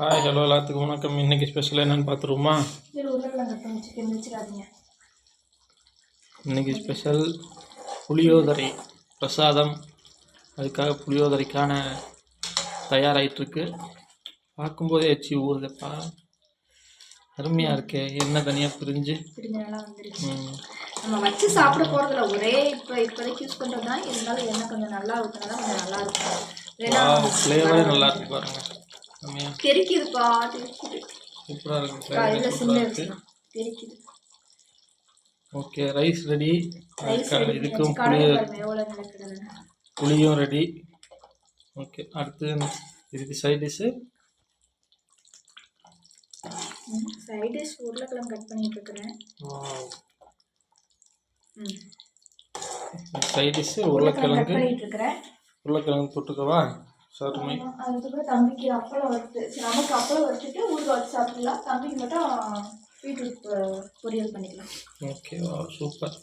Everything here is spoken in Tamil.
ஹாய் ஹலோ எல்லாத்துக்கும் வணக்கம். இன்றைக்கி ஸ்பெஷல் என்னென்னு பார்த்துருவோமா? இன்றைக்கி ஸ்பெஷல் புளியோதரை பிரசாதம். அதுக்காக புளியோதரைக்கான தயாராகிட்டுருக்கு. பார்க்கும்போதே எச்சி ஊறுதப்பா, அருமையாக இருக்கே. எண்ணெய் தனியாக பிரிஞ்சு நல்லா வந்துருச்சு. நம்ம வச்சு சாப்பிட போகிறதுல ஒரே இப்போதைக்கு யூஸ் பண்ணுறது தான். இருந்தாலும் எண்ணெய் கொஞ்சம் நல்லா ஊற்றினா தான் கொஞ்சம் நல்லா இருக்கும். ஃப்ளேவரே நல்லா இருக்கு பாருங்க. தெரிக்குதுப்பா, தெரிக்குது. சூப்பராக இருக்குது. தெரிக்குது. Okay, rice ready. இதுக்கும் புளியும் ரெடி. ஓகே, அடுத்து இதுக்கு சைட் டிஷ்ஷு உருளைக்கிழங்கு கட் பண்ணிட்டு இருக்கிறேன். சைட் டிஷ்ஷு உருளைக்கிழங்கு தொட்டுக்கவா? சாப்பிட்டுமே அதுக்கப்புறம் தம்பிக்கு அப்பளம் வறுத்து, சரி நமக்கு அப்பளம் வறுத்துட்டு ஊறுகாய் வச்சு சாப்பிடலாம். தம்பிக்கு மட்டும் பீட்ரூட் பொரியல் பண்ணிக்கலாம். ஓகேவா, சூப்பர்.